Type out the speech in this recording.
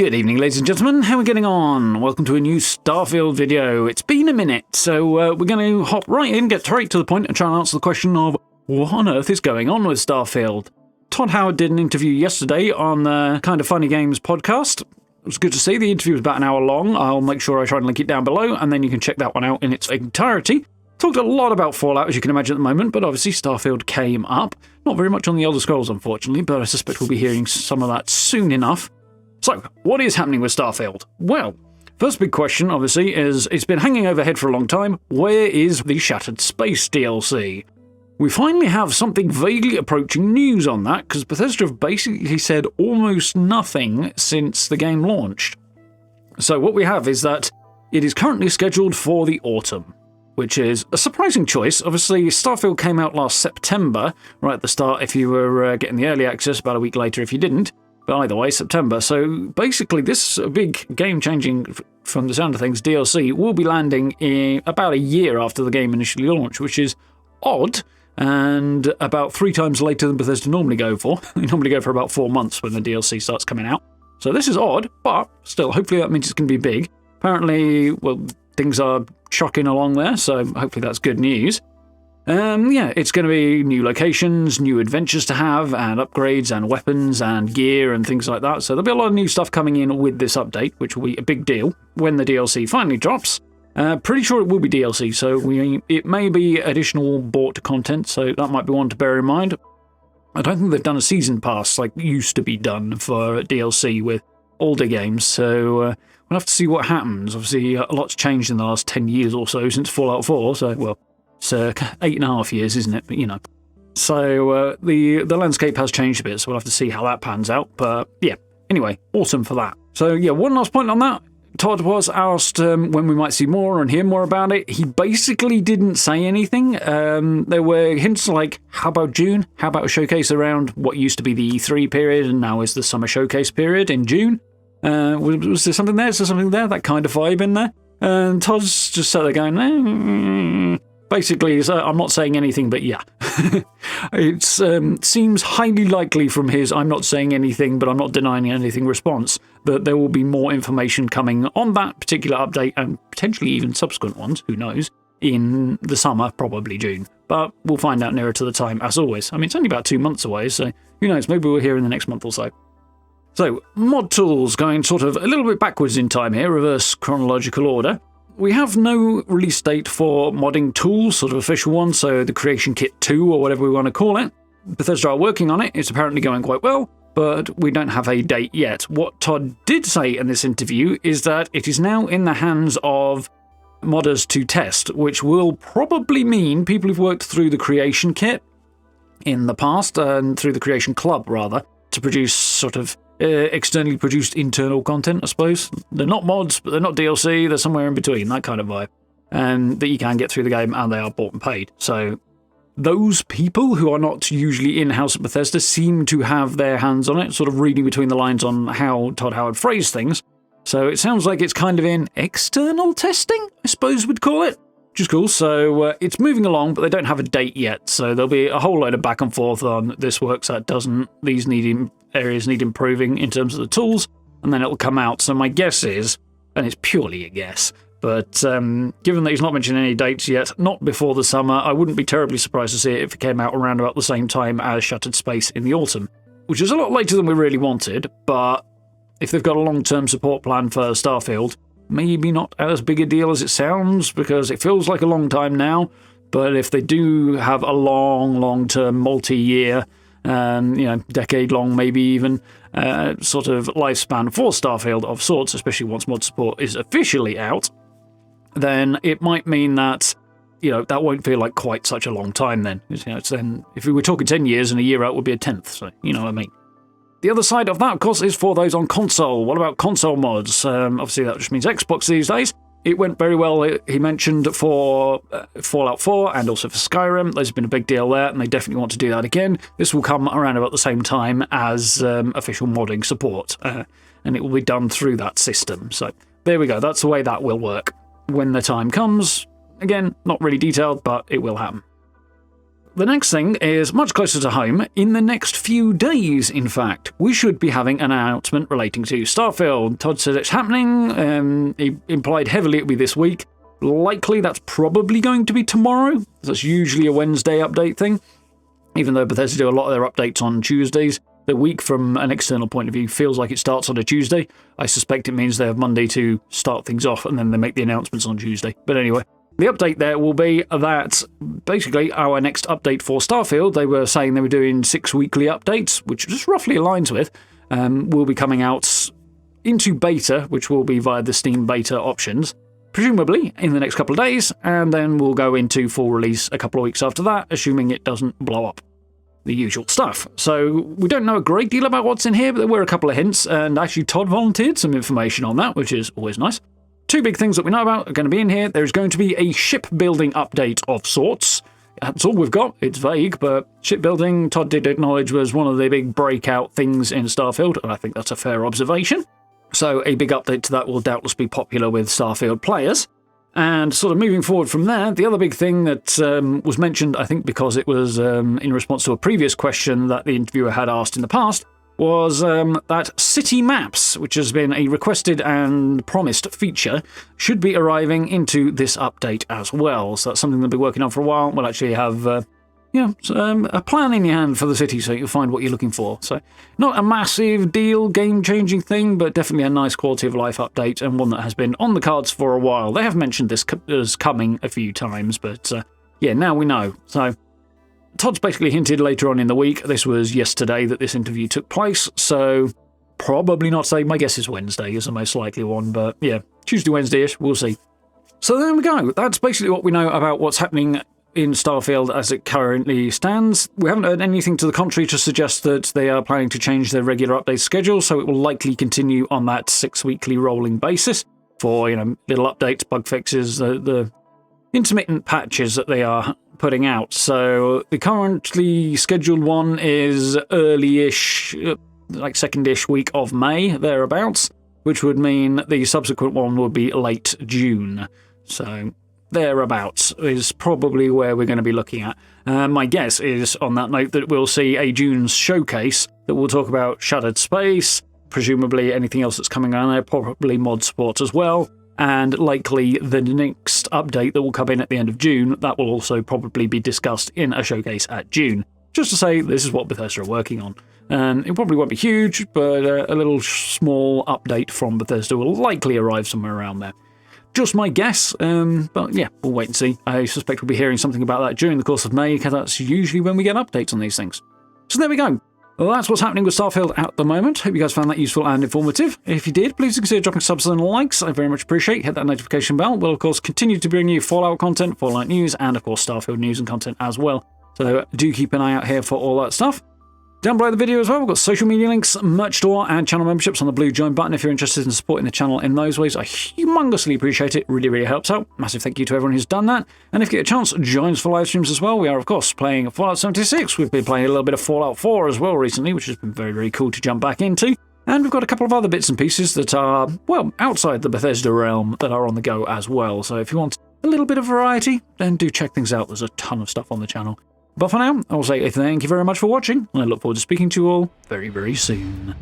Good evening, ladies and gentlemen. How are we getting on? Welcome to a new Starfield video. It's been a minute, so we're going to hop right in, get straight to the point, and try and answer the question of what on earth is going on with Starfield. Tod Howard did an interview yesterday on the Kind of Funny Games podcast. It was good to see. The interview was about an hour long. I'll make sure I try and link it down below, and then you can check that one out in its entirety. Talked a lot about Fallout, as you can imagine at the moment, but obviously Starfield came up. Not very much on the Elder Scrolls, unfortunately, but I suspect we'll be hearing some of that soon enough. So, what is happening with Starfield? Well, first big question, obviously, is it's been hanging overhead for a long time. Where is the Shattered Space DLC? We finally have something vaguely approaching news on that, because Bethesda have basically said almost nothing since the game launched. So what we have is that it is currently scheduled for the autumn, which is a surprising choice. Obviously, Starfield came out last September, right at the start if you were getting the early access, about a week later if you didn't. But either way, September. So basically, this big game-changing, from the sound of things, DLC will be landing in about a year after the game initially launched, which is odd, and about 3 times later than Bethesda normally go for. They normally go for about 4 months when the DLC starts coming out. So this is odd, but still, hopefully that means it's going to be big. Apparently, well, things are chucking along there, so hopefully that's good news. Yeah, it's going to be new locations, new adventures to have, and upgrades, and weapons, and gear, and things like that. So there'll be a lot of new stuff coming in with this update, which will be a big deal when the DLC finally drops. Pretty sure it will be DLC, so it may be additional bought content, so that might be one to bear in mind. I don't think they've done a season pass like used to be done for DLC with older games, so we'll have to see what happens. Obviously, a lot's changed in the last 10 years or so since Fallout 4, so, well, circa 8.5 years, isn't it? But, you know. So the landscape has changed a bit, so we'll have to see how that pans out. But, yeah, anyway, awesome for that. So, yeah, one last point on that. Tod was asked when we might see more and hear more about it. He basically didn't say anything. There were hints like, how about June? How about a showcase around what used to be the E3 period and now is the summer showcase period in June? Was there something there? Is there something there? That kind of vibe in there? And Tod's just sat there going, Basically, I'm not saying anything, but yeah. It seems highly likely from his I'm not saying anything, but I'm not denying anything response that there will be more information coming on that particular update and potentially even subsequent ones, who knows, in the summer, probably June. But we'll find out nearer to the time, as always. I mean, it's only about 2 months away, so who knows, maybe we'll hear in the next month or so. So, mod tools, going sort of a little bit backwards in time here, reverse chronological order. We have no release date for modding tools, sort of official one, so the Creation Kit 2 or whatever we want to call it. Bethesda are working on it, it's apparently going quite well, but we don't have a date yet. What Tod did say in this interview is that it is now in the hands of modders to test, which will probably mean people who've worked through the Creation Kit in the past, and through the Creation Club, rather, to produce sort of externally produced internal content, I suppose. They're not mods, but they're not DLC, they're somewhere in between, that kind of vibe. And that you can get through the game, and they are bought and paid. So those people who are not usually in-house at Bethesda seem to have their hands on it, sort of reading between the lines on how Tod Howard phrased things. So it sounds like it's kind of in external testing, I suppose we'd call it. Which is cool. So it's moving along, but they don't have a date yet. So there'll be a whole load of back and forth on this works, that doesn't, these areas need improving in terms of the tools, and then it'll come out. So my guess is, and it's purely a guess, but given that he's not mentioned any dates yet, not before the summer, I wouldn't be terribly surprised to see it if it came out around about the same time as Shattered Space in the autumn, which is a lot later than we really wanted, but if they've got a long-term support plan for Starfield, maybe not as big a deal as it sounds, because it feels like a long time now, but if they do have a long-term, multi-year, decade-long, maybe even, sort of lifespan for Starfield of sorts, especially once mod support is officially out, then it might mean that, that won't feel like quite such a long time then. It's then, if we were talking 10 years and a year out would be a 10th, so you know what I mean. The other side of that, of course, is for those on console. What about console mods? Obviously, that just means Xbox these days. It went very well, he mentioned, for Fallout 4 and also for Skyrim. There's been a big deal there, and they definitely want to do that again. This will come around about the same time as official modding support, and it will be done through that system. So there we go. That's the way that will work when the time comes. Again, not really detailed, but it will happen. The next thing is much closer to home. In the next few days, in fact, we should be having an announcement relating to Starfield. Tod said it's happening. He implied heavily it'll be this week. Likely that's probably going to be tomorrow. That's usually a Wednesday update thing. Even though Bethesda do a lot of their updates on Tuesdays, the week from an external point of view feels like it starts on a Tuesday. I suspect it means they have Monday to start things off and then they make the announcements on Tuesday. But anyway, the update there will be that basically our next update for Starfield, they were saying they were doing 6 weekly updates, which just roughly aligns with, will be coming out into beta, which will be via the Steam beta options, presumably in the next couple of days, and then we'll go into full release a couple of weeks after that, assuming it doesn't blow up. The usual stuff. So we don't know a great deal about what's in here, but there were a couple of hints, and actually Tod volunteered some information on that, which is always nice. 2 big things that we know about are going to be in here. There's going to be a shipbuilding update of sorts. That's all we've got. It's vague, but shipbuilding, Tod did acknowledge, was one of the big breakout things in Starfield, and I think that's a fair observation. So a big update to that will doubtless be popular with Starfield players. And sort of moving forward from there, the other big thing that was mentioned, I think because it was in response to a previous question that the interviewer had asked in the past, was that city maps, which has been a requested and promised feature, should be arriving into this update as well. So that's something they'll be working on for a while. We'll actually have a plan in your hand for the city so you'll find what you're looking for. So not a massive deal, game-changing thing, but definitely a nice quality of life update and one that has been on the cards for a while. They have mentioned this as coming a few times, but yeah, now we know. So Tod's basically hinted later on in the week, this was yesterday that this interview took place, so probably not today. My guess is Wednesday is the most likely one, but yeah, Tuesday, Wednesday-ish, we'll see. So there we go. That's basically what we know about what's happening in Starfield as it currently stands. We haven't heard anything to the contrary to suggest that they are planning to change their regular update schedule, so it will likely continue on that 6 weekly rolling basis for, little updates, bug fixes, the intermittent patches that they are putting out. So the currently scheduled one is early-ish, like second-ish week of May, thereabouts, which would mean the subsequent one would be late June. So thereabouts is probably where we're going to be looking at. My guess is, on that note, that we'll see a June's showcase that will talk about Shattered Space, presumably anything else that's coming on there, probably mod support as well, and likely the next update that will come in at the end of June, that will also probably be discussed in a showcase at June. Just to say, this is what Bethesda are working on. It probably won't be huge, but a little small update from Bethesda will likely arrive somewhere around there. Just my guess, but yeah, we'll wait and see. I suspect we'll be hearing something about that during the course of May, because that's usually when we get updates on these things. So there we go. Well, that's what's happening with Starfield at the moment. Hope you guys found that useful and informative. If you did, please consider dropping subs and likes. I very much appreciate. Hit that notification bell. We'll, of course, continue to bring you Fallout content, Fallout news, and, of course, Starfield news and content as well. So do keep an eye out here for all that stuff. Down below the video as well, we've got social media links, merch store, and channel memberships on the blue join button if you're interested in supporting the channel in those ways. I humongously appreciate it. Really, really helps out. Massive thank you to everyone who's done that. And if you get a chance, join us for live streams as well. We are, of course, playing Fallout 76. We've been playing a little bit of Fallout 4 as well recently, which has been very, very cool to jump back into. And we've got a couple of other bits and pieces that are, well, outside the Bethesda realm that are on the go as well. So if you want a little bit of variety, then do check things out. There's a ton of stuff on the channel. But for now, I'll say thank you very much for watching, and I look forward to speaking to you all very, very soon.